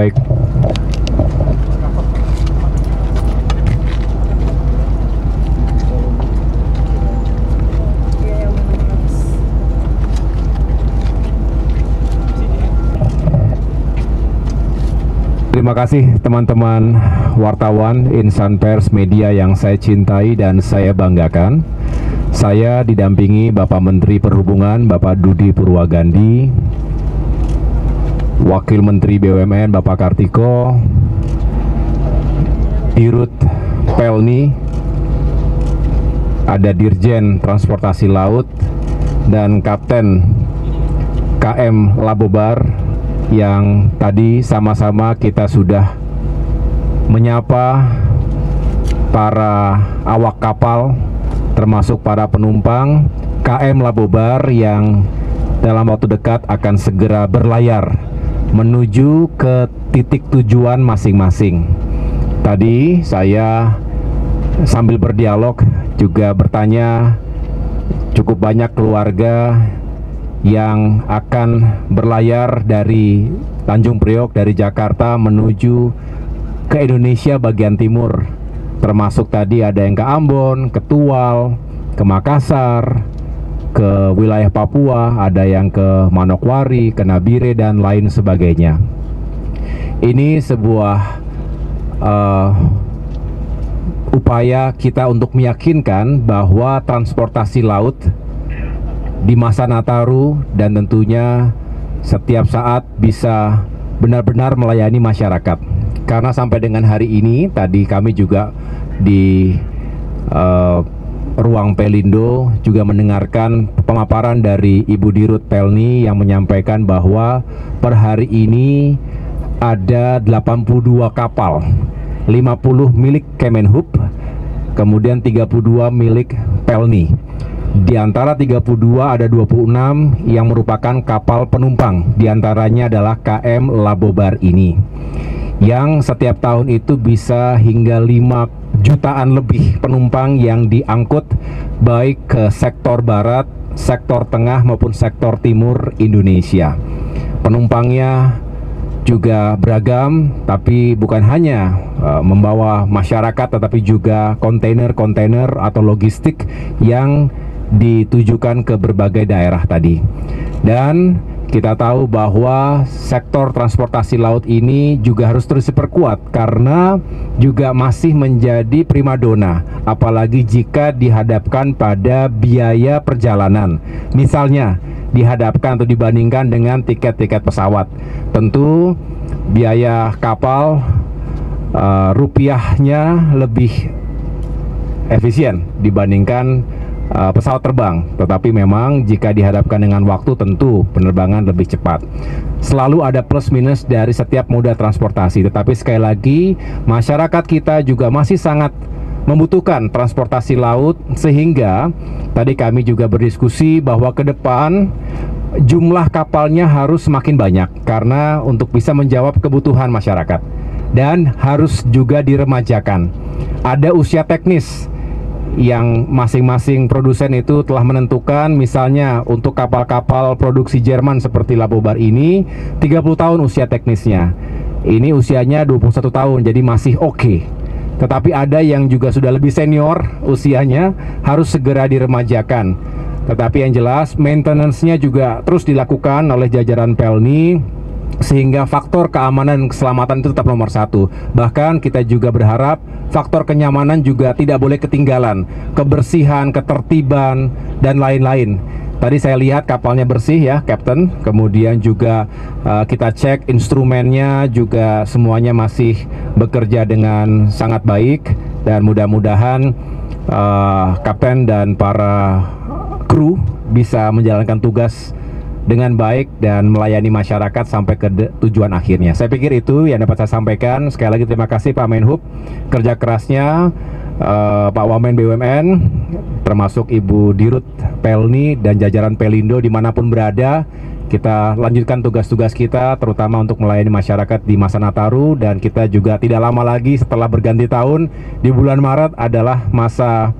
baik. Terima kasih teman-teman wartawan Insan Pers Media yang saya cintai dan saya banggakan. Saya didampingi Bapak Menteri Perhubungan Bapak Dudi Purwagandi, Wakil Menteri BUMN Bapak Kartiko, Dirut Pelni, ada Dirjen Transportasi Laut, dan Kapten KM Labobar yang tadi sama-sama kita sudah menyapa para awak kapal termasuk para penumpang KM Labobar yang dalam waktu dekat akan segera berlayar menuju ke titik tujuan masing-masing. Tadi saya sambil berdialog juga bertanya cukup banyak keluarga yang akan berlayar dari Tanjung Priok, dari Jakarta menuju ke Indonesia bagian timur, termasuk tadi ada yang ke Ambon, ke Tual, ke Makassar, ke wilayah Papua, ada yang ke Manokwari, ke Nabire, dan lain sebagainya. Ini sebuah upaya kita untuk meyakinkan bahwa transportasi laut di masa Nataru dan tentunya setiap saat bisa benar-benar melayani masyarakat. Karena sampai dengan hari ini, tadi kami juga di ruang Pelindo juga mendengarkan pemaparan dari Ibu Dirut Pelni yang menyampaikan bahwa per hari ini ada 82 kapal, 50 milik Kemenhub, kemudian 32 milik Pelni. Di antara 32 ada 26 yang merupakan kapal penumpang. Di antaranya adalah KM Labobar ini, yang setiap tahun itu bisa hingga 5 jutaan lebih penumpang yang diangkut baik ke sektor barat, sektor tengah maupun sektor timur Indonesia. Penumpangnya juga beragam, tapi bukan hanya membawa masyarakat tetapi juga kontainer-kontainer atau logistik yang ditujukan ke berbagai daerah tadi. Dan kita tahu bahwa sektor transportasi laut ini juga harus terus diperkuat karena juga masih menjadi primadona, apalagi jika dihadapkan pada biaya perjalanan. Misalnya dihadapkan atau dibandingkan dengan tiket-tiket pesawat. Tentu biaya kapal rupiahnya lebih efisien dibandingkan pesawat terbang, tetapi memang jika dihadapkan dengan waktu tentu penerbangan lebih cepat. Selalu ada plus minus dari setiap moda transportasi, tetapi sekali lagi masyarakat kita juga masih sangat membutuhkan transportasi laut, sehingga tadi kami juga berdiskusi bahwa ke depan jumlah kapalnya harus semakin banyak karena untuk bisa menjawab kebutuhan masyarakat, dan harus juga diremajakan. Ada usia teknis yang masing-masing produsen itu telah menentukan. Misalnya untuk kapal-kapal produksi Jerman seperti Labobar ini 30 tahun usia teknisnya. Ini usianya 21 tahun, jadi masih oke. Tetapi ada yang juga sudah lebih senior usianya, harus segera diremajakan. Tetapi yang jelas maintenance-nya juga terus dilakukan oleh jajaran Pelni, sehingga faktor keamanan dan keselamatan itu tetap nomor satu. Bahkan kita juga berharap faktor kenyamanan juga tidak boleh ketinggalan, kebersihan, ketertiban, dan lain-lain. Tadi saya lihat kapalnya bersih ya, Kapten. Kemudian juga kita cek instrumennya juga semuanya masih bekerja dengan sangat baik. Dan mudah-mudahan Kapten dan para kru bisa menjalankan tugas dengan baik dan melayani masyarakat sampai ke tujuan akhirnya. Saya pikir itu yang dapat saya sampaikan. Sekali lagi terima kasih Pak Menhub, kerja kerasnya Pak Wamen BUMN, termasuk Ibu Dirut Pelni dan jajaran Pelindo dimanapun berada. Kita lanjutkan tugas-tugas kita, terutama untuk melayani masyarakat di masa Nataru. Dan kita juga tidak lama lagi setelah berganti tahun, di bulan Maret adalah masa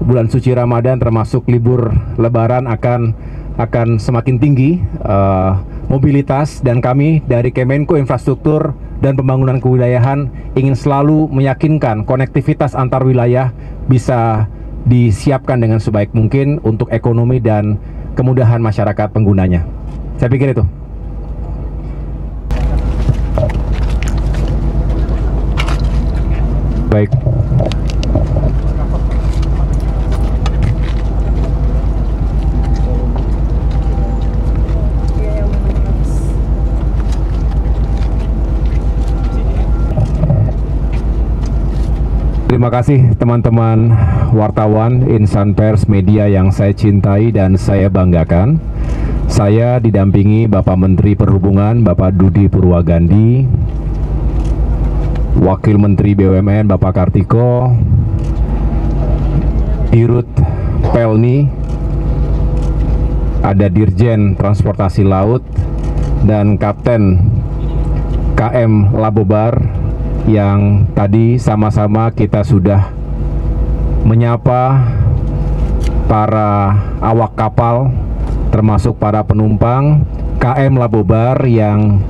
bulan suci Ramadan, termasuk libur Lebaran akan semakin tinggi mobilitas, dan kami dari Kemenko Infrastruktur dan Pembangunan Kewilayahan ingin selalu meyakinkan konektivitas antar wilayah bisa disiapkan dengan sebaik mungkin untuk ekonomi dan kemudahan masyarakat penggunanya. Saya pikir itu. Baik. Terima kasih teman-teman wartawan Insan Pers Media yang saya cintai dan saya banggakan. Saya didampingi Bapak Menteri Perhubungan Bapak Dudi Purwagandi, Wakil Menteri BUMN Bapak Kartiko, Dirut Pelni, ada Dirjen Transportasi Laut, dan Kapten KM Labobar yang tadi sama-sama kita sudah menyapa para awak kapal termasuk para penumpang KM Labobar yang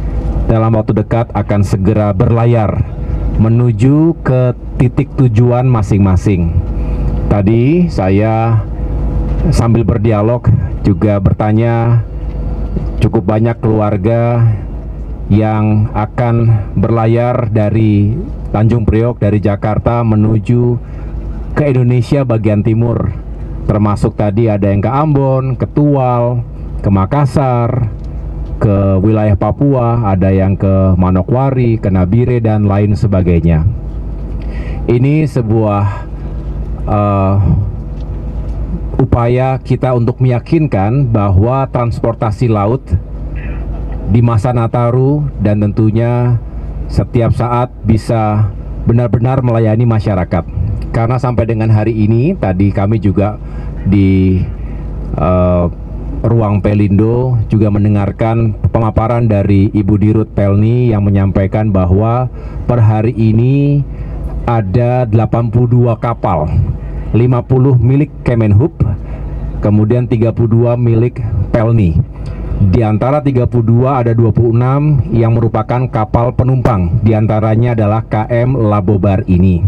dalam waktu dekat akan segera berlayar menuju ke titik tujuan masing-masing. Tadi saya sambil berdialog juga bertanya cukup banyak keluarga yang akan berlayar dari Tanjung Priok, dari Jakarta menuju ke Indonesia bagian timur, termasuk tadi ada yang ke Ambon, ke Tual, ke Makassar, ke wilayah Papua, ada yang ke Manokwari, ke Nabire, dan lain sebagainya. Ini sebuah upaya kita untuk meyakinkan bahwa transportasi laut di masa Nataru dan tentunya setiap saat bisa benar-benar melayani masyarakat. Karena sampai dengan hari ini, tadi kami juga di ruang Pelindo juga mendengarkan pemaparan dari Ibu Dirut Pelni yang menyampaikan bahwa per hari ini ada 82 kapal, 50 milik Kemenhub, kemudian 32 milik Pelni. Di antara 32 ada 26 yang merupakan kapal penumpang, di antaranya adalah KM Labobar ini,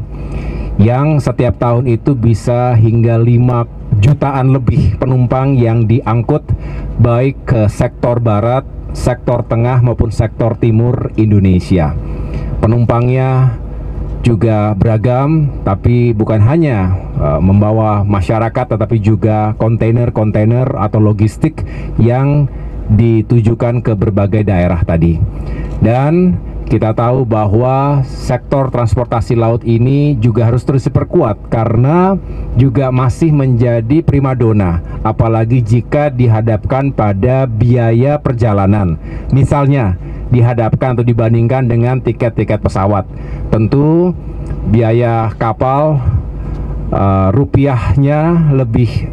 yang setiap tahun itu bisa hingga 5 jutaan lebih penumpang yang diangkut baik ke sektor barat, sektor tengah maupun sektor timur Indonesia. Penumpangnya juga beragam, tapi bukan hanya membawa masyarakat tetapi juga kontainer-kontainer atau logistik yang ditujukan ke berbagai daerah tadi. Dan kita tahu bahwa sektor transportasi laut ini juga harus terus diperkuat karena juga masih menjadi primadona, apalagi jika dihadapkan pada biaya perjalanan. Misalnya dihadapkan atau dibandingkan dengan tiket-tiket pesawat. Tentu biaya kapal rupiahnya lebih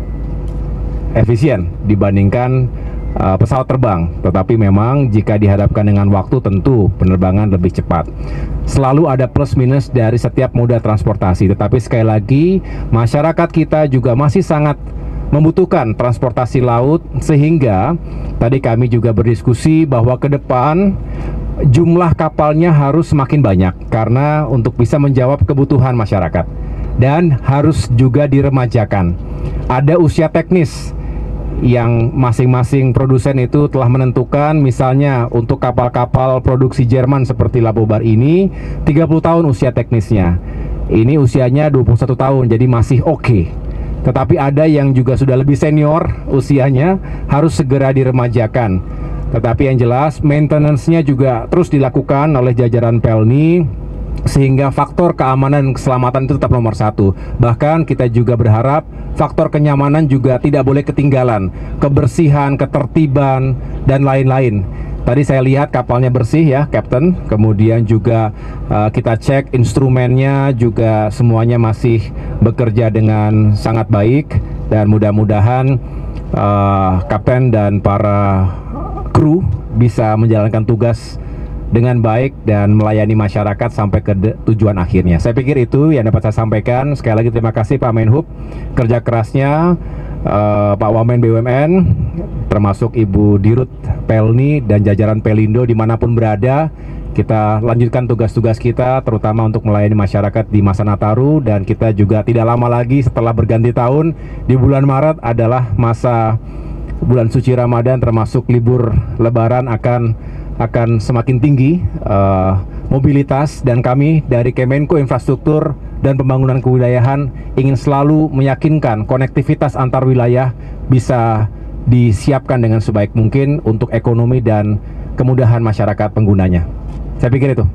efisien dibandingkan pesawat terbang, tetapi memang jika dihadapkan dengan waktu tentu penerbangan lebih cepat. Selalu ada plus minus dari setiap moda transportasi, tetapi sekali lagi masyarakat kita juga masih sangat membutuhkan transportasi laut, sehingga tadi kami juga berdiskusi bahwa ke depan jumlah kapalnya harus semakin banyak karena untuk bisa menjawab kebutuhan masyarakat, dan harus juga diremajakan. Ada usia teknis yang masing-masing produsen itu telah menentukan, misalnya untuk kapal-kapal produksi Jerman seperti Labobar ini 30 tahun usia teknisnya. Ini usianya 21 tahun, jadi masih oke. Tetapi ada yang juga sudah lebih senior usianya, harus segera diremajakan. Tetapi yang jelas maintenance-nya juga terus dilakukan oleh jajaran Pelni, sehingga faktor keamanan dan keselamatan itu tetap nomor satu. Bahkan kita juga berharap faktor kenyamanan juga tidak boleh ketinggalan, kebersihan, ketertiban, dan lain-lain. Tadi saya lihat kapalnya bersih ya, Captain. Kemudian juga kita cek instrumennya juga semuanya masih bekerja dengan sangat baik, dan mudah-mudahan Kapten dan para kru bisa menjalankan tugas dengan baik dan melayani masyarakat sampai ke tujuan akhirnya. Saya pikir itu yang dapat saya sampaikan. Sekali lagi terima kasih Pak Menhub, kerja kerasnya, Pak Wamen BUMN, termasuk Ibu Dirut Pelni dan jajaran Pelindo dimanapun berada, kita lanjutkan tugas-tugas kita, terutama untuk melayani masyarakat di masa Nataru. Dan kita juga tidak lama lagi setelah berganti tahun, di bulan Maret adalah masa bulan suci Ramadan, termasuk libur Lebaran akan semakin tinggi mobilitas, dan kami dari Kemenko Infrastruktur dan Pembangunan Kewilayahan ingin selalu meyakinkan konektivitas antar wilayah bisa disiapkan dengan sebaik mungkin untuk ekonomi dan kemudahan masyarakat penggunanya. Saya pikir itu.